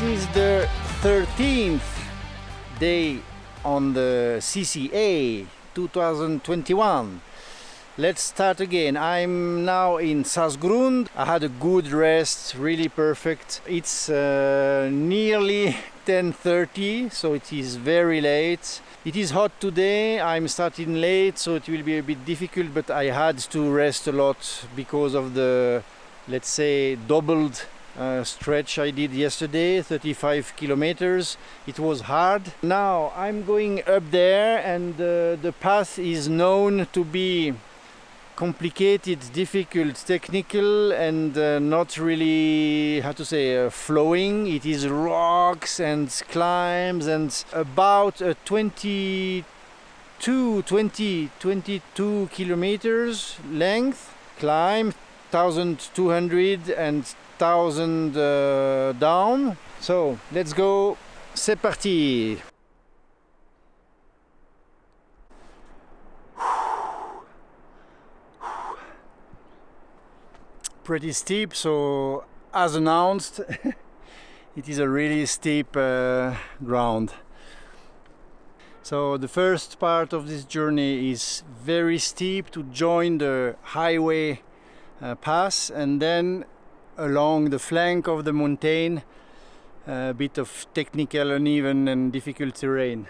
is the 13th day on the CCA 2021. Let's start again. I'm now in Saas-Grund. I had a good rest, really perfect. It's nearly 10:30, so it is very late. It is hot today. I'm starting late, so it will be a bit difficult, but I had to rest a lot because of the, let's say, doubled stretch I did yesterday, 35 kilometers. It was hard. Now I'm going up there, and the path is known to be complicated, difficult, technical, and not really, how to say, flowing. It is rocks and climbs, and about a 22 kilometers length climb, 1200 and 1000 down. So let's go, c'est parti. Pretty steep, so as announced it is a really steep ground. So the first part of this journey is very steep to join the highway pass, and then along the flank of the mountain a bit of technical, uneven and difficult terrain.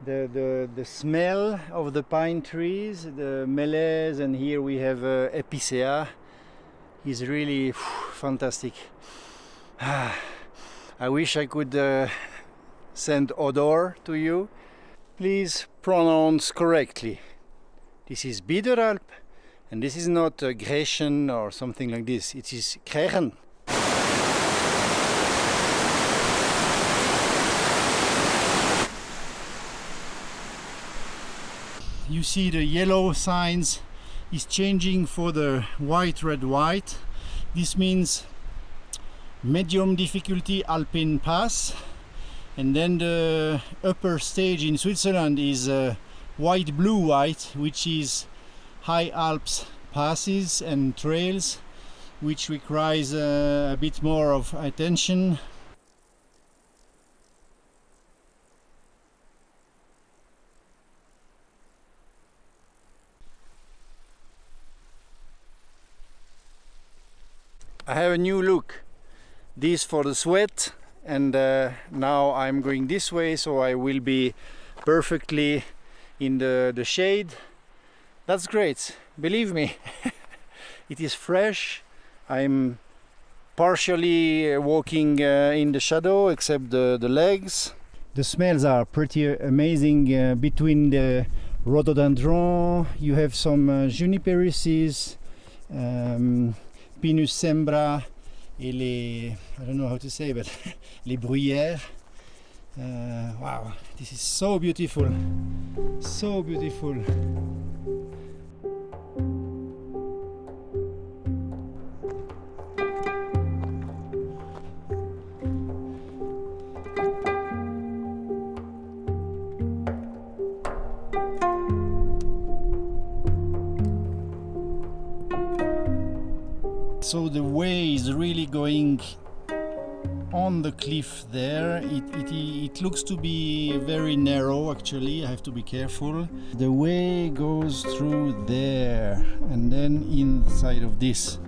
The smell of the pine trees, the mélèze, and here we have épicéa, is really fantastic. I wish I could send odor to you. Please pronounce correctly. This is Biederalp, and this is not Griechen or something like this. It is Griechen. You see the yellow signs is changing for the white, red, white. This means medium difficulty Alpine Pass, and then the upper stage in Switzerland is white, blue, white, which is high Alps passes and trails, which requires a bit more of attention. I have a new look. This for the sweat, and now I'm going this way, so I will be perfectly in the shade. That's great, believe me. It is fresh. I'm partially walking in the shadow, except the legs. The smells are pretty amazing. Between the rhododendron, you have some juniperices, Pinus sembra, et les, I don't know how to say, but les bruyères. Wow, this is so beautiful, so beautiful. So the way is really going on the cliff there. It looks to be very narrow, actually. I have to be careful. The way goes through there and then inside of this.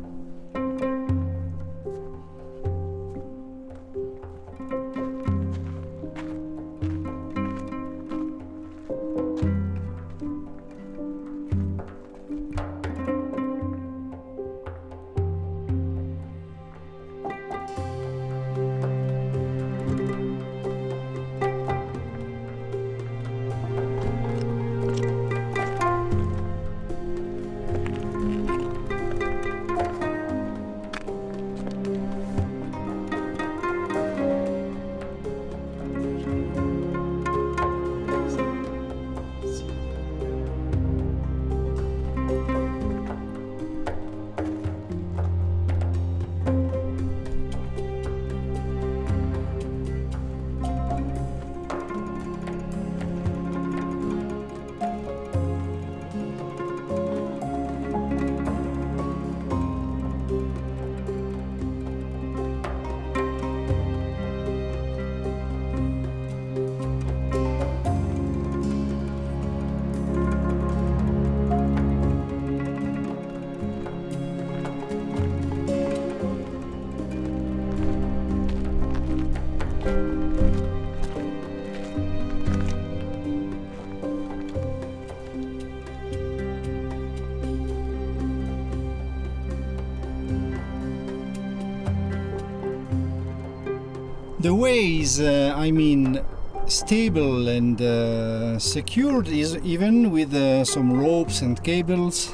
The way is, I mean, stable and secured, is even with some ropes and cables.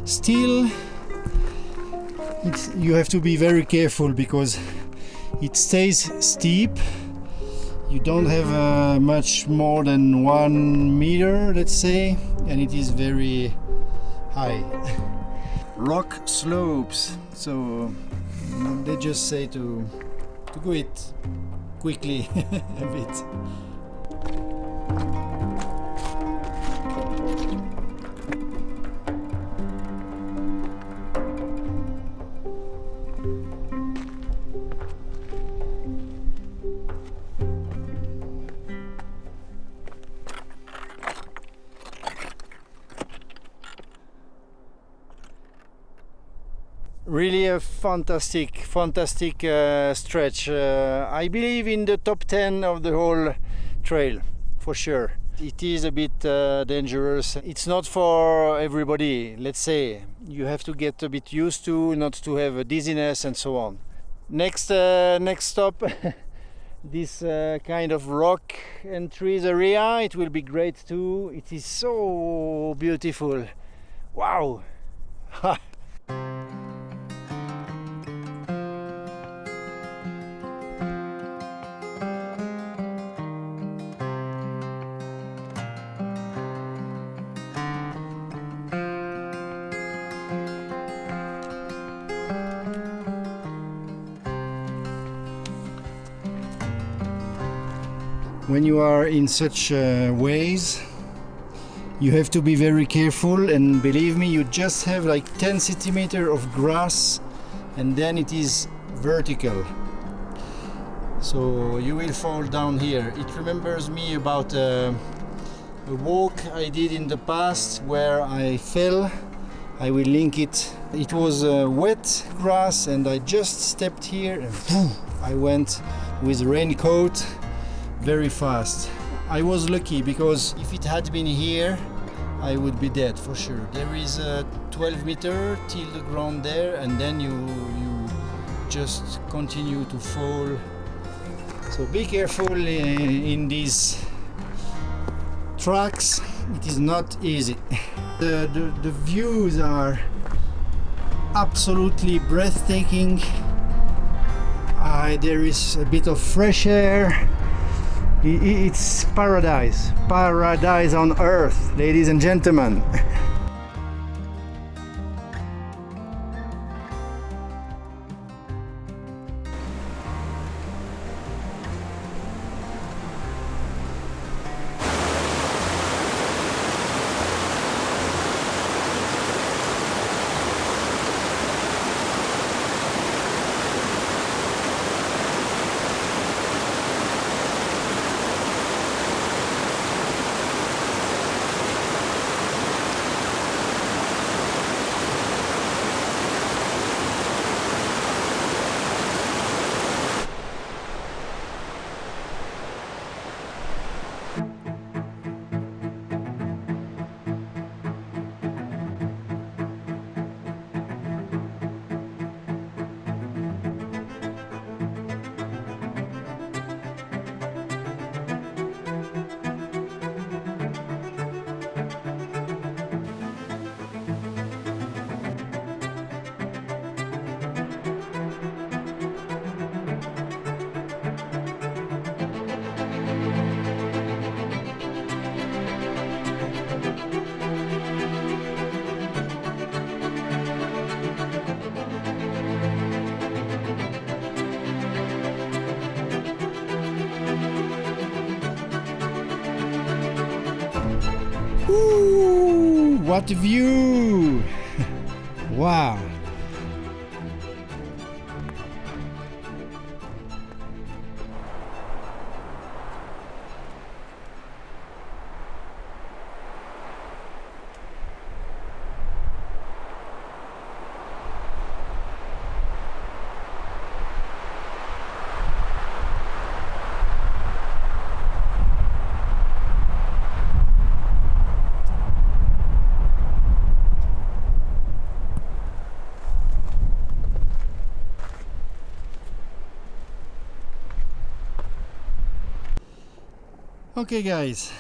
Still, you have to be very careful because it stays steep. You don't have much more than 1 meter, let's say, and it is very high. Rock slopes, so they just say to go it quickly a bit. Really a fantastic stretch. I believe in the top 10 of the whole trail, for sure. It is a bit dangerous. It's not for everybody, let's say. You have to get a bit used to, not to have a dizziness and so on. Next stop, this kind of rock and trees area, it will be great too. It is so beautiful. Wow! When you are in such ways, you have to be very careful, and believe me, you just have like 10 centimeters of grass and then it is vertical. So you will fall down here. It remembers me about a walk I did in the past where I fell. I will link it. It was wet grass and I just stepped here and boom, I went with raincoat very fast. I was lucky because if it had been here, I would be dead for sure. There is a 12 meter till the ground there, and then you just continue to fall. So be careful in these tracks. It is not easy. The views are absolutely breathtaking. There is a bit of fresh air. It's paradise on earth, ladies and gentlemen. Ooh, what a view! Wow! Okay guys,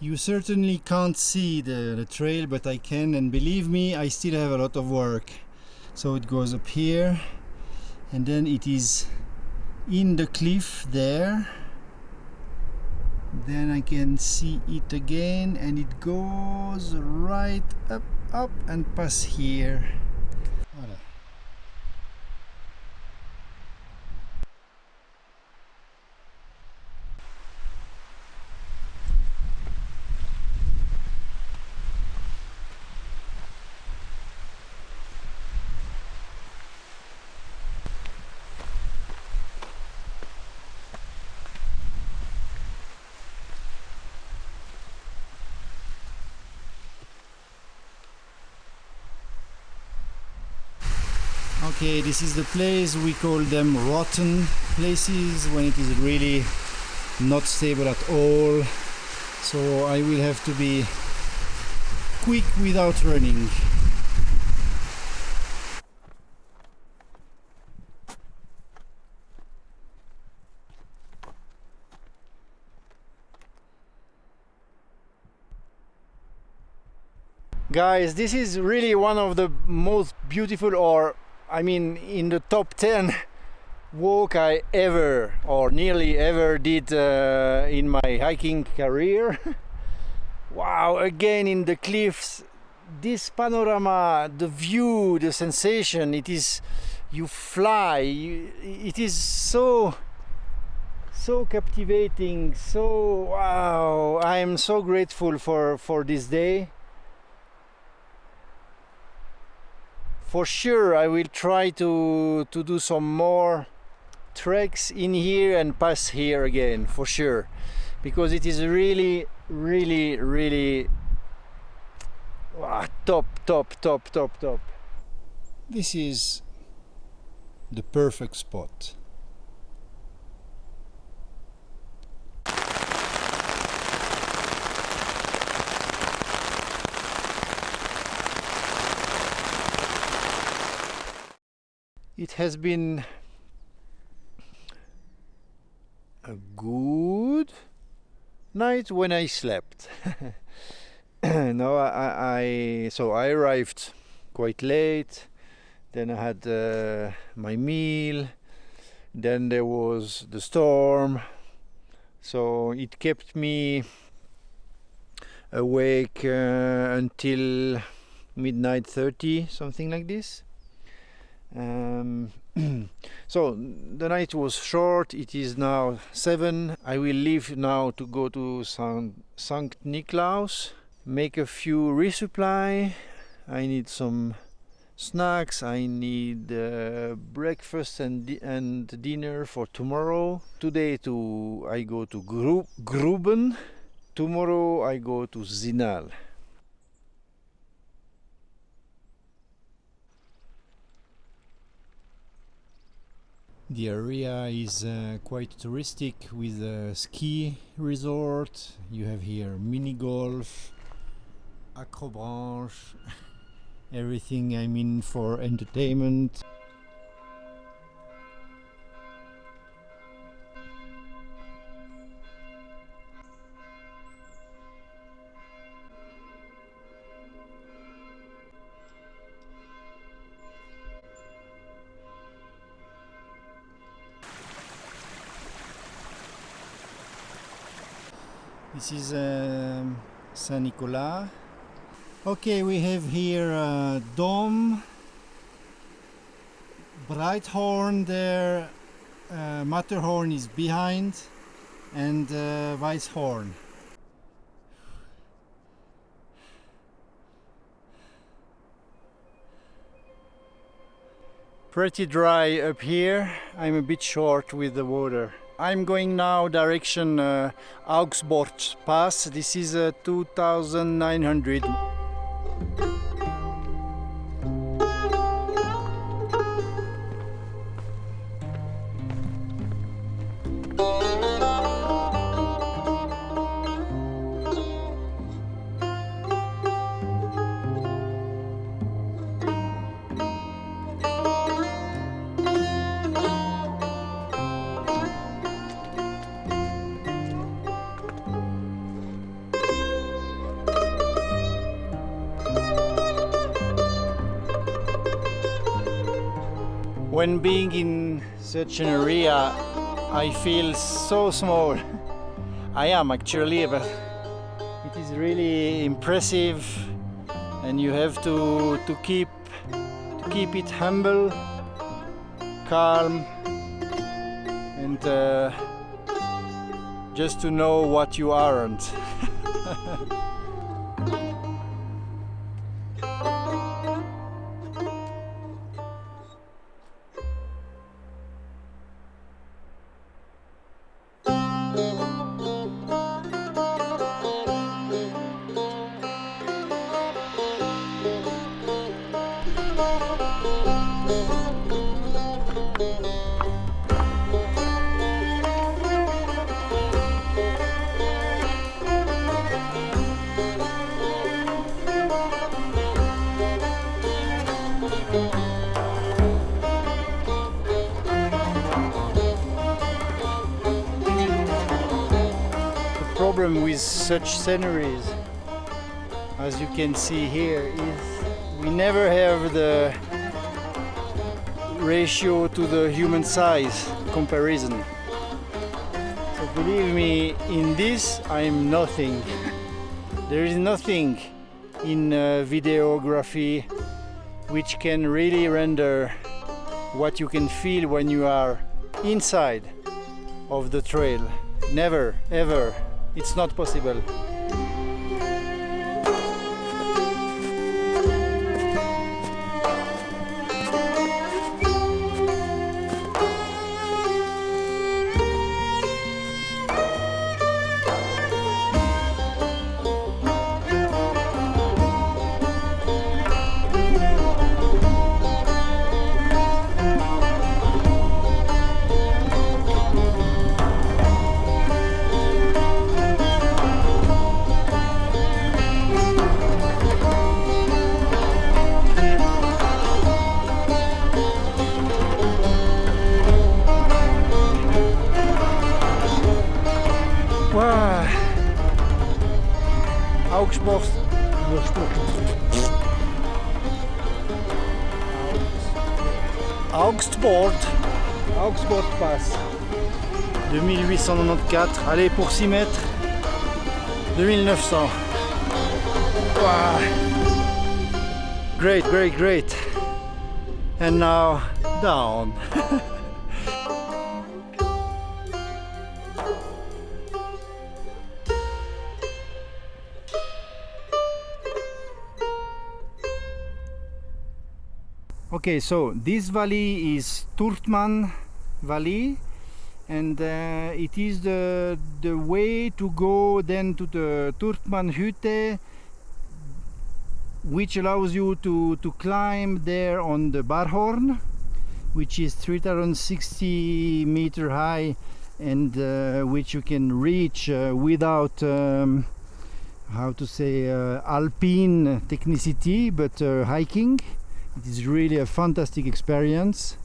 you certainly can't see the trail, but I can, and believe me, I still have a lot of work. So it goes up here and then it is in the cliff there, then I can see it again and it goes right up and pass here. Voilà. Okay, this is the place, we call them rotten places when it is really not stable at all. So I will have to be quick without running. Guys, this is really one of the most beautiful, or I mean in the top 10 walk I ever or nearly ever did in my hiking career. Wow, again in the cliffs, this panorama, the view, the sensation, it is, you fly, it is so captivating, so wow, I am so grateful for this day. For sure I will try to do some more treks in here and pass here again, for sure, because it is really wow, top. This is the perfect spot. It has been a good night when I slept. No, so I arrived quite late, then I had my meal, then there was the storm, so it kept me awake until midnight 30, something like this. So the night was short, it is now 7. I will leave now to go to Sankt Niklaus, make a few resupply. I need some snacks, I need breakfast and dinner for tomorrow. Today I go to Gruben, tomorrow I go to Zinal. The area is quite touristic with a ski resort. You have here mini golf, acrobranche, everything I mean for entertainment. This is Saint-Nicolas. Okay, we have here Dom, Breithorn there, Matterhorn is behind, and Weisshorn. Pretty dry up here, I'm a bit short with the water. I'm going now direction Augsburg Pass. This is 2,900. When being in such an area, I feel so small. I am actually, but it is really impressive, and you have to keep it humble, calm, and just to know what you aren't. The problem with such sceneries, as you can see here, is we never have the ratio to the human size comparison. So believe me, in this I'm nothing. There is nothing in videography which can really render what you can feel when you are inside of the trail. Never, ever. It's not possible. Augsburg Pass 2894, allez pour 6 mètres 2900. Wow. Great, great, great. And now down. Okay, so this valley is Turtman Valley, and it is the way to go then to the Turtmanhütte, which allows you to climb there on the Barhorn, which is 3060 meter high, and which you can reach without how to say alpine technicity, but hiking. It is really a fantastic experience.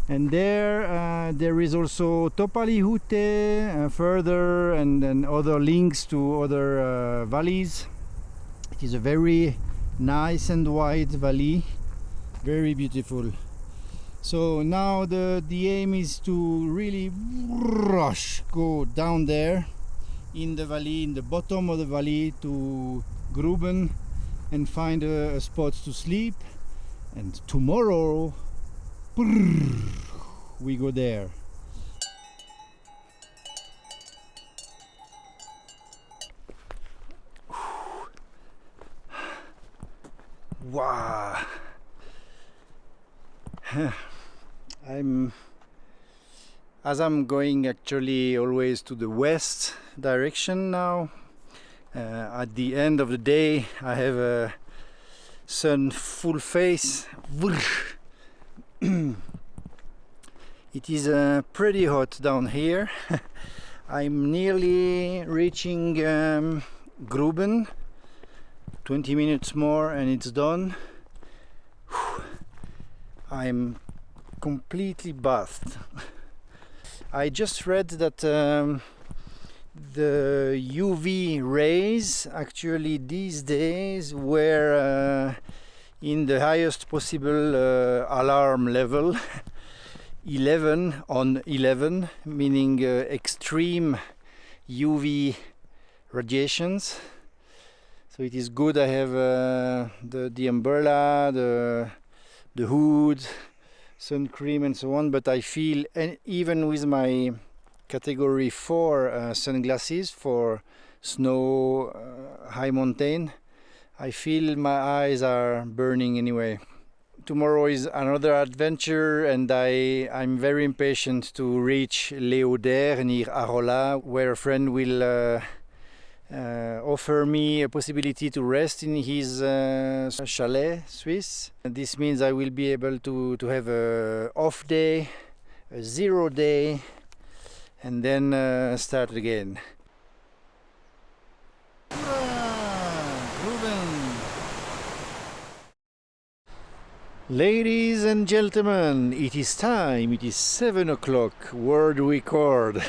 And there is also Topalihute further, and other links to other valleys. It is a very nice and wide valley, very beautiful. So now the aim is to really go down there in the valley, in the bottom of the valley, to Gruben, and find a spot to sleep, and tomorrow we go there. Wow. I'm going actually always to the west direction now. At the end of the day I have a sun full face. It is pretty hot down here. I'm nearly reaching Gruben. 20 minutes more and it's done. I'm completely bathed. I just read that the UV rays actually these days were in the highest possible alarm level. 11 on 11, meaning extreme UV radiations. So it is good I have the umbrella, the hood, sun cream and so on, but I feel, and even with my category 4 sunglasses for snow, high mountain, I feel my eyes are burning anyway. Tomorrow is another adventure, and I'm very impatient to reach Les Haudères near Arolla, where a friend will offer me a possibility to rest in his chalet, Swiss. And this means I will be able to have a off day, a 0 day, and then start again. Ladies and gentlemen, it is time. It is 7 o'clock, world record.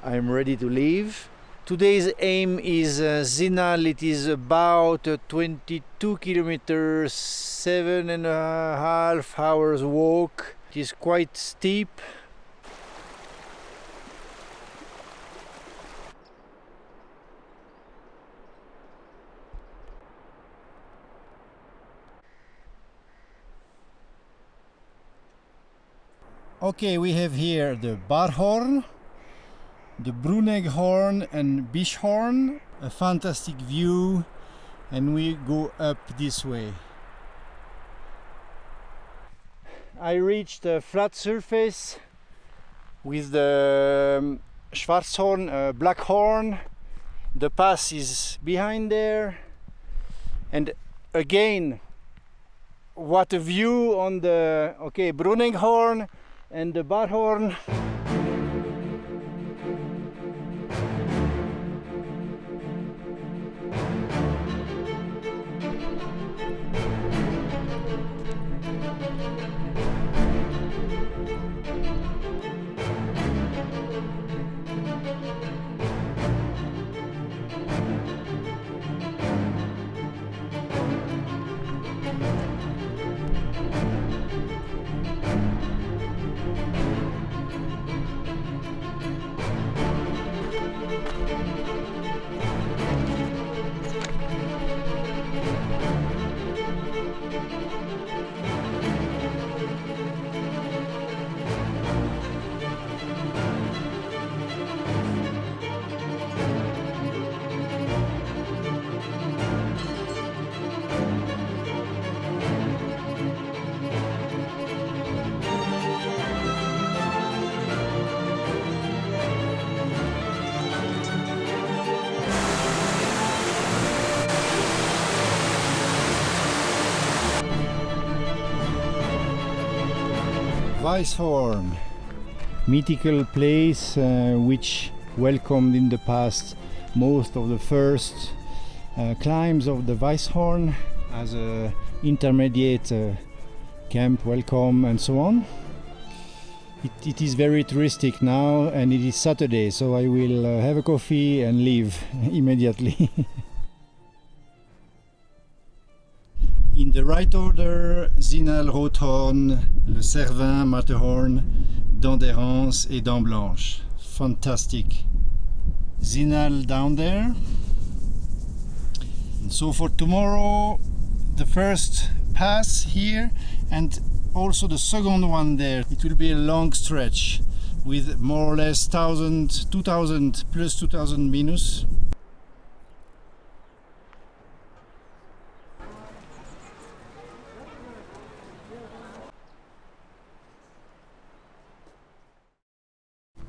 I'm ready to leave. Today's aim is Zinal. It is about 22 kilometers, 7.5 hours walk. It is quite steep. Okay, we have here the Barhorn, the Bruneghorn and Bischhorn, a fantastic view, and we go up this way. I reached a flat surface with the Schwarzhorn, Blackhorn. The pass is behind there, and again, what a view on the Bruneghorn and the Barhorn. Weisshorn, mythical place which welcomed in the past most of the first climbs of the Weisshorn as a intermediate camp welcome and so on. It is very touristic now, and it is Saturday, so I will have a coffee and leave immediately. In the right order, Zinal, Rothorn, Le Cervin, Matterhorn, Dent d'Herence et Dent Blanche. Fantastic. Zinal down there. And so for tomorrow, the first pass here and also the second one there. It will be a long stretch with more or less 1000, 2000 plus 2000 minus.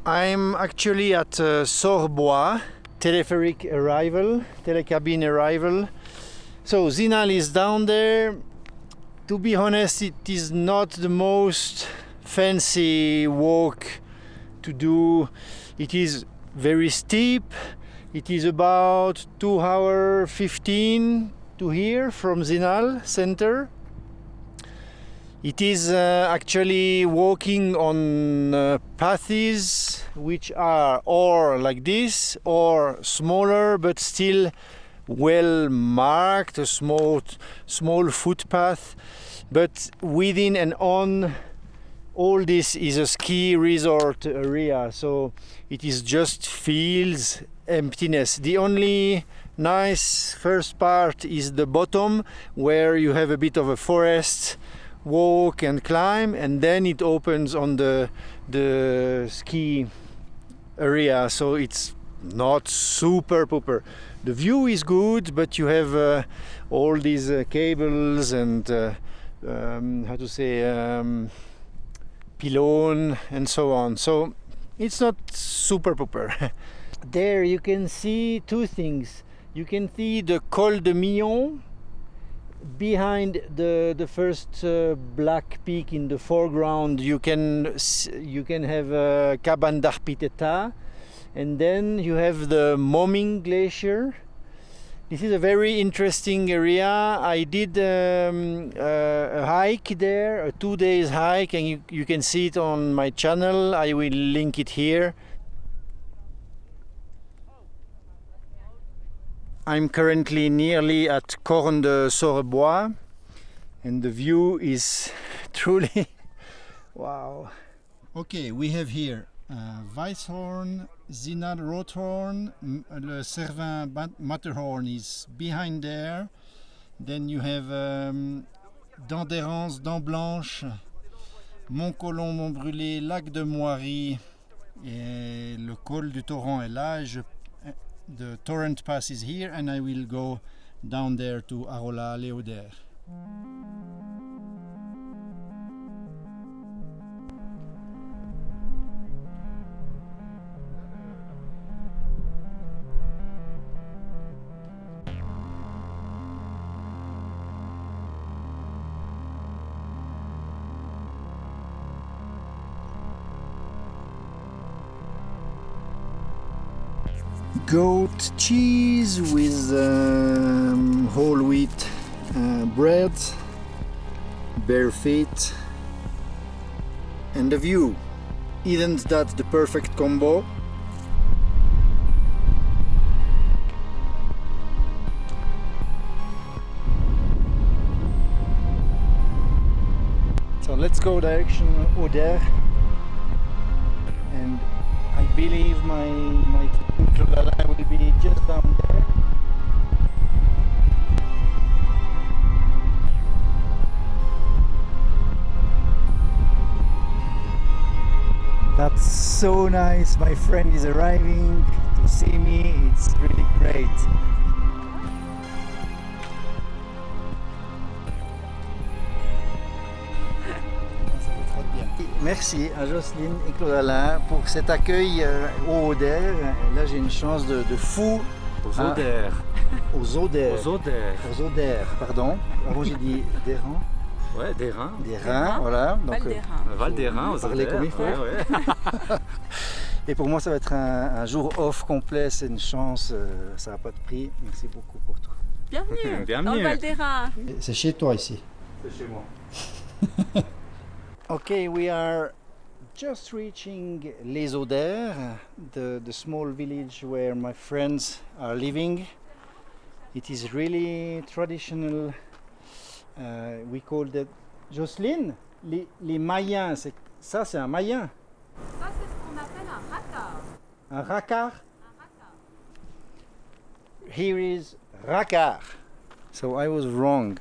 I'm actually at Sorbois, telepheric arrival, telecabin arrival. So Zinal is down there. To be honest, it is not the most fancy walk to do. It is very steep. It is about 2 hours 15 to here from Zinal center. It is actually walking on paths which are or like this or smaller but still well marked, a small footpath, but within and on all this is a ski resort area, so it is just fields, emptiness. The only nice first part is the bottom, where you have a bit of a forest, walk and climb, and then it opens on the ski area, so it's not super pooper. The view is good, but you have all these cables and how to say, pylon and so on, so it's not super pooper. There you can see two things. You can see the Col de Millon behind the first black peak in the foreground. You can have Cabane d'Arpiteta, and then you have the Moming Glacier. This is a very interesting area. I did a hike there, a 2 days hike, and you can see it on my channel. I will link it here. I'm currently nearly at Corne de Sorebois, and the view is truly wow. Okay, we have here Weisshorn, Zinal Rothorn, Le Cervin Matterhorn is behind there. Then you have Dent d'Hérence, Dent Blanche, Mont-Colomb, Mont-Brûlé, Lac de Moiry, et le col du torrent est là. The torrent pass is here, and I will go down there to Arola, les Haudères. Goat cheese with whole wheat bread, bare feet, and the view. Isn't that the perfect combo? So let's go direction Haudères, and I believe my will be just down there. That's so nice. My friend is arriving to see me. It's really great. Merci à Jocelyne et Claude Alain pour cet accueil aux Haudères. Là, j'ai une chance de fou. Aux Haudères. Aux Haudères. Aux Haudères. Aux Haudères, pardon. Avant, j'ai dit des reins. Ouais, des reins. Des reins, voilà. Donc, Val des reins, aux Haudères. Comme il faut. Ouais. Et pour moi, ça va être un jour off complet. C'est une chance. Ça n'a pas de prix. Merci beaucoup pour tout. Bienvenue, Bienvenue. dans le Val des Reins. C'est chez toi ici. C'est chez moi. Okay, we are just reaching Les Haudères, the small village where my friends are living. It is really traditional. We call that Jocelyne, les Mayens. Ça, c'est un Mayen. Ça, c'est ce qu'on appelle un racard. Un racard. Un racard. Here is racard. So I was wrong.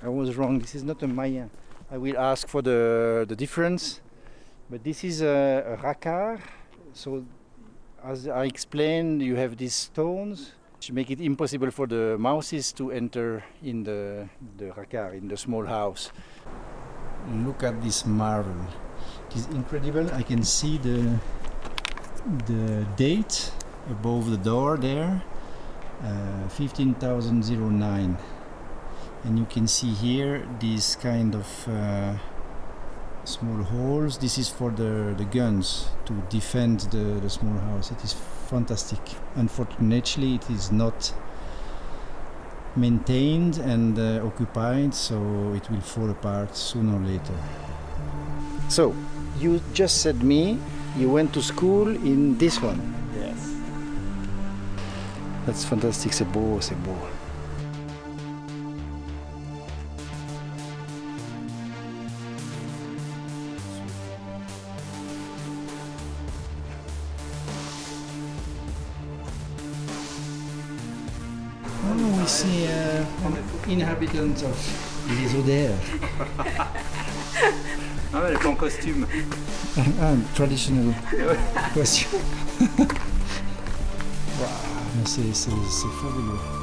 This is not a Mayen. I will ask for the difference, but this is a racard. So, as I explained, you have these stones which make it impossible for the mouses to enter in the racard, in the small house. Look at this marvel. It is incredible. I can see the date above the door there, 15,009. And you can see here these kind of small holes. This is for the guns to defend the small house. It is fantastic. Unfortunately, it is not maintained and occupied, so it will fall apart sooner or later. So, you just said me, you went to school in this one. Yes. That's fantastic. C'est beau, c'est beau. we see inhabitants of les Haudères. Ah ouais, elle est pas en costume. Traditional costume. Wow, c'est fabuleux.